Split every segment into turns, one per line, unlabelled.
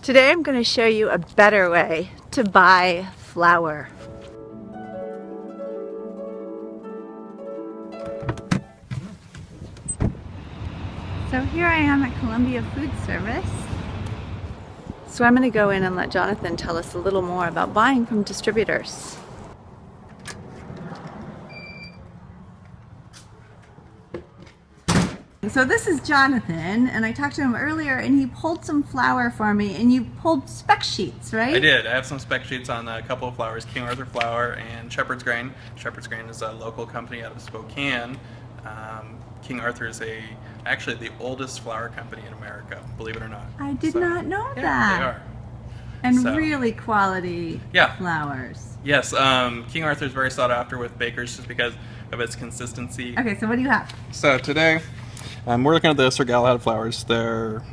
Today I'm going to show you a better way to buy flour. So here I am at Columbia Food Service. So I'm going to go in and let Jonathan tell us a little more about buying from distributors. So this is Jonathan, and I talked to him earlier, and he pulled some flour for me, and you pulled spec sheets, right?
I did. I have some spec sheets on a couple of flours, King Arthur flour and Shepherd's Grain. Shepherd's Grain is a local company out of Spokane. King Arthur is actually the oldest flour company in America, believe it or not.
I did not know
yeah,
that.
They are.
And really quality flours.
Yes, King Arthur is very sought after with bakers just because of its consistency.
Okay, so what do you have?
So today, we're looking at the Sir Galahad flours. They're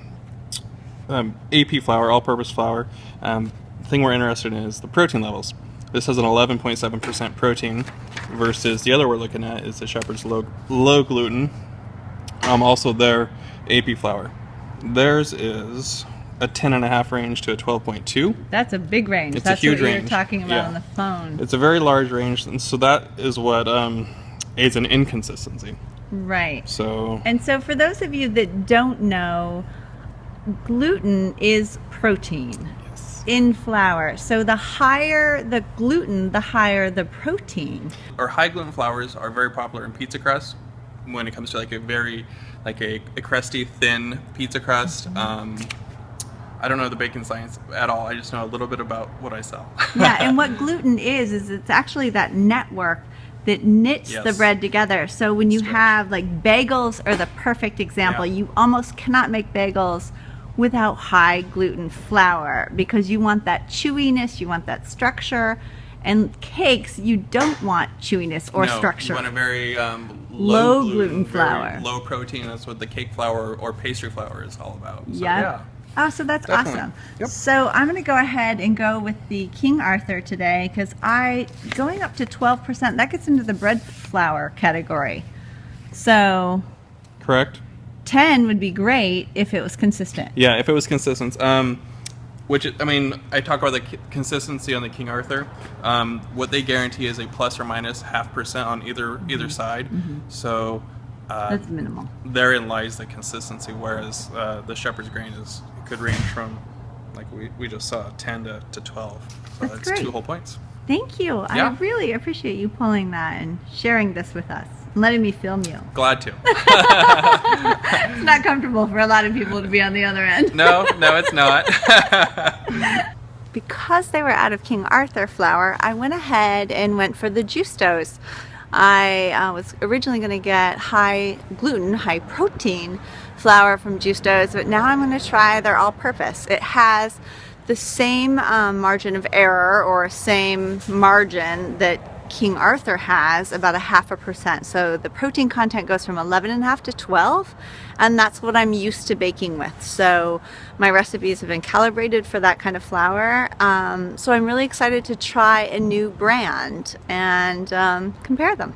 AP flour, all-purpose flour. The thing we're interested in is the protein levels. This has an 11.7% protein versus the other we're looking at is the Shepherd's low gluten. Also their AP flour. Theirs is a 10.5 range to a 12.2.
That's a big range.
It's
That's
a huge
what
range.
You were talking about on the phone.
It's a very large range, and so that is what aids in inconsistency.
Right.
So
for those of you that don't know, gluten is protein in flour. So the higher the gluten, the higher the protein.
Our high gluten flours are very popular in pizza crust when it comes to a crusty, thin pizza crust. I don't know the baking science at all. I just know a little bit about what I sell.
Yeah, and what gluten is it's actually that network that knits the bread together. So when you have bagels are the perfect example. You almost cannot make bagels without high gluten flour because you want that chewiness, you want that structure. And cakes, you don't want chewiness or structure.
You want a very
low gluten flour.
Very low protein. That's what the cake flour or pastry flour is all about. So,
yeah. Oh, so that's
definitely
awesome.
Yep.
So I'm going to go ahead and go with the King Arthur today because going up to 12%, that gets into the bread flour category. So
correct.
10 would be great if it was consistent.
Yeah, if it was consistent. I talk about the consistency on the King Arthur. What they guarantee is a plus or minus 0.5% on either side. So
that's minimal.
Therein lies the consistency, whereas the Shepherd's Grain could range from, like we just saw, 10 to 12. So that's
great.
2 whole points.
Thank you.
Yeah.
I really appreciate you pulling that and sharing this with us and letting me film you.
Glad to.
It's not comfortable for a lot of people to be on the other end.
No, it's not.
Because they were out of King Arthur flour, I went ahead and went for the juice doughs. I was originally going to get high gluten, high protein flour from juice doughs, but now I'm going to try their all-purpose. It has the same margin of error or same margin that King Arthur has, about 0.5%. So the protein content goes from 11.5 to 12, and that's what I'm used to baking with. So my recipes have been calibrated for that kind of flour. So I'm really excited to try a new brand and compare them.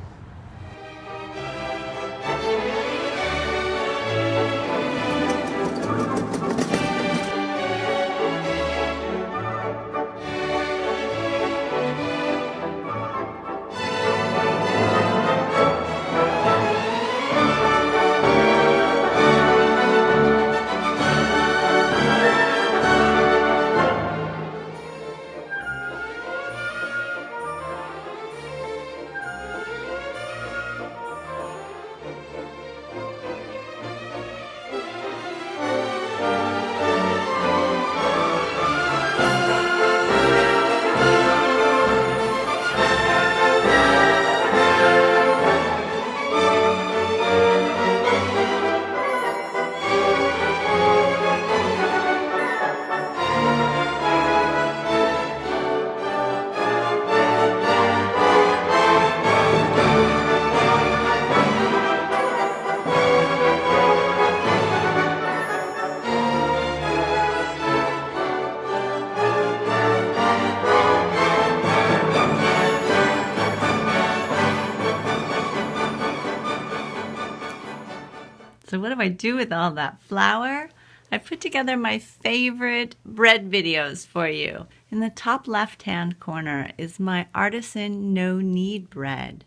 So what do I do with all that flour? I put together my favorite bread videos for you. In the top left-hand corner is my artisan no-knead bread.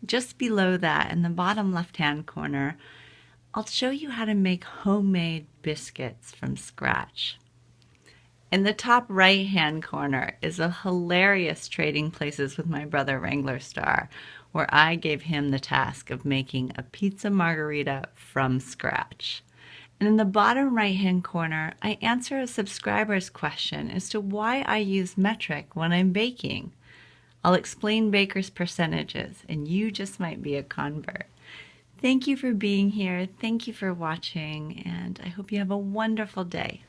Just below that, in the bottom left-hand corner, I'll show you how to make homemade biscuits from scratch. In the top right-hand corner is a hilarious Trading Places with my brother Wrangler Star, where I gave him the task of making a pizza margherita from scratch. And in the bottom right-hand corner, I answer a subscriber's question as to why I use metric when I'm baking. I'll explain baker's percentages, and you just might be a convert. Thank you for being here. Thank you for watching, and I hope you have a wonderful day.